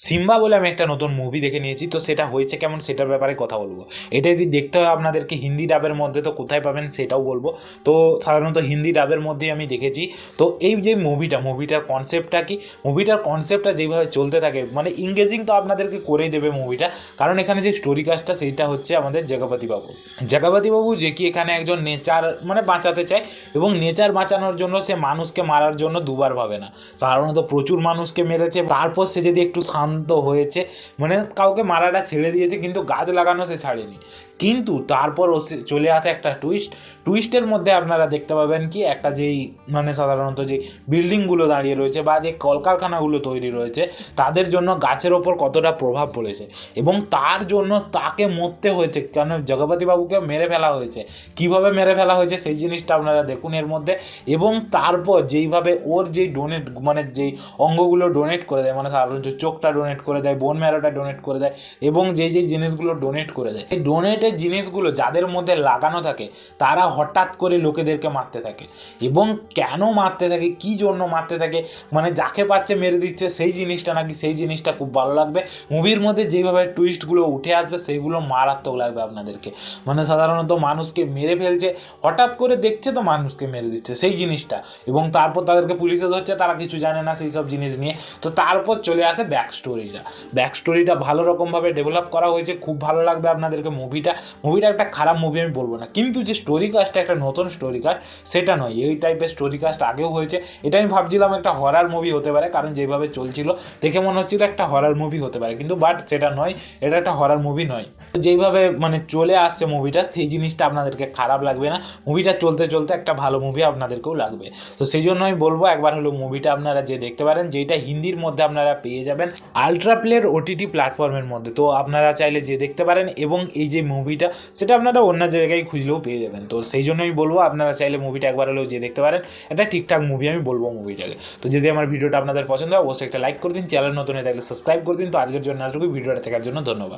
Simba বলে আমি একটা নতুন মুভি দেখে নিয়েছি, তো সেটা হয়েছে কেমন সেটার ব্যাপারে কথা বলবো। এটা যদি দেখতে হয় আপনাদেরকে হিন্দি ডাবের মধ্যে, তো কোথায় পাবেন সেটাও বলবো। তো সাধারণত হিন্দি ডাবের মধ্যেই আমি দেখেছি। তো এই যে মুভিটার কনসেপ্টটা কি, মুভিটার কনসেপ্টটা যেভাবে চলতে থাকে মানে ইংগেজিং তো আপনাদেরকে করেই দেবে মুভিটা। কারণ এখানে যে স্টোরি কাস্টটা সেইটা হচ্ছে আমাদের জগপতি বাবু যে কি এখানে একজন নেচার মানে বাঁচাতে চায়, এবং নেচার বাঁচানোর জন্য সে মানুষকে মারার জন্য দুবার ভাবে না। সাধারণত প্রচুর মানুষকে মেরেছে, তারপর সে যদি একটু শান্ত হয়েছে মানে কাউকে মারাটা ছেড়ে দিয়েছে, কিন্তু গাছ লাগানো সে ছাড়েনি। কিন্তু তারপর ও চলে আসে একটা টুইস্টের মধ্যে আপনারা দেখতে পাবেন কি একটা যেই মানে সাধারণত যে বিল্ডিংগুলো দাঁড়িয়ে রয়েছে বা যে কলকারখানাগুলো তৈরি রয়েছে তাদের জন্য গাছের ওপর কতটা প্রভাব পড়েছে, এবং তার জন্য তাকে মরতে হয়েছে। কেন জগপতি বাবুকে মেরে ফেলা হয়েছে, কিভাবে মেরে ফেলা হয়েছে সেই জিনিসটা আপনারা দেখুন এর মধ্যে। এবং তারপর যেইভাবে ওর যেই ডোনেট মানে যেই অঙ্গগুলো ডোনেট করে দেয়, মানে সাধারণত চোখটা ডোনেট করে দেয়, বোন ম্যারোটা ডোনেট করে দেয়, এবং যেই জিনিসগুলো ডোনেট করে দেয়, এই ডোনেটের জিনিসগুলো যাদের মধ্যে লাগানো থাকে তারা হঠাৎ করে লোকেদেরকে মারতে থাকে। এবং কেন মারতে থাকে, কী জন্য মারতে থাকে, মানে যাকে পাচ্ছে মেরে দিচ্ছে সেই জিনিসটা নাকি, সেই জিনিসটা খুব ভালো লাগবে। মুভির মধ্যে যেইভাবে টুইস্টগুলো উঠে আসবে সেইগুলো মারাত্মক লাগবে আপনাদেরকে। মানে সাধারণত মানুষকে মেরে ফেলছে, হঠাৎ করে দেখছে তো মানুষকে মেরে দিচ্ছে সেই জিনিসটা, এবং তারপর তাদেরকে পুলিশে ধরছে, তারা কিছু জানে না সেই সব জিনিস নিয়ে। তো তারপর চলে আসে ব্যাক স্টোরিটা ভালো রকমভাবে ডেভেলপ করা হয়েছে, খুব ভালো লাগবে আপনাদেরকে মুভিটা একটা খারাপ মুভি আমি বলবো না, কিন্তু যে স্টোরি কাস্টটা একটা নতুন স্টোরি কাস্ট সেটা নয়, এই টাইপের স্টোরি কাস্ট আগেও হয়েছে। এটা আমি ভাবছিলাম একটা হরার মুভি হতে পারে, কারণ যেভাবে চলছিল দেখে মনে হচ্ছিল একটা হরার মুভি হতে পারে, কিন্তু বাট সেটা নয়, এটা একটা হরার মুভি নয়। যেইভাবে মানে চলে আসছে মুভিটা সেই জিনিসটা আপনাদেরকে খারাপ লাগবে না, মুভিটা চলতে চলতে একটা ভালো মুভি আপনাদেরকেও লাগবে। তো সেই জন্য আমি বলবো একবার হলো মুভিটা আপনারা যে দেখতে পারেন, যেটা হিন্দির মধ্যে আপনারা পেয়ে যাবেন আলট্রা প্লের ওটিটি প্ল্যাটফর্মের মধ্যে। তো আপনারা চাইলে যে দেখতে পারেন, এবং এই যে মুভিটা সেটা আপনারা অন্য জায়গায় খুঁজলেও পেয়ে যাবেন। তো সেই জন্য আমি বলবো আপনারা চাইলে মুভিটা একবার হলেও যে দেখতে পারেন, এটা ঠিকঠাক মুভি আমি বলবো মুভিটাকে। তো যদি আমার ভিডিওটা আপনাদের পছন্দ হয় অবশ্যই একটা লাইক করে দিন, চ্যানেল নতুন হয়ে থাকলে সাবস্ক্রাইব করে দিন। তো আজকের জন্য আজকে ভিডিওটা দেখার জন্য ধন্যবাদ।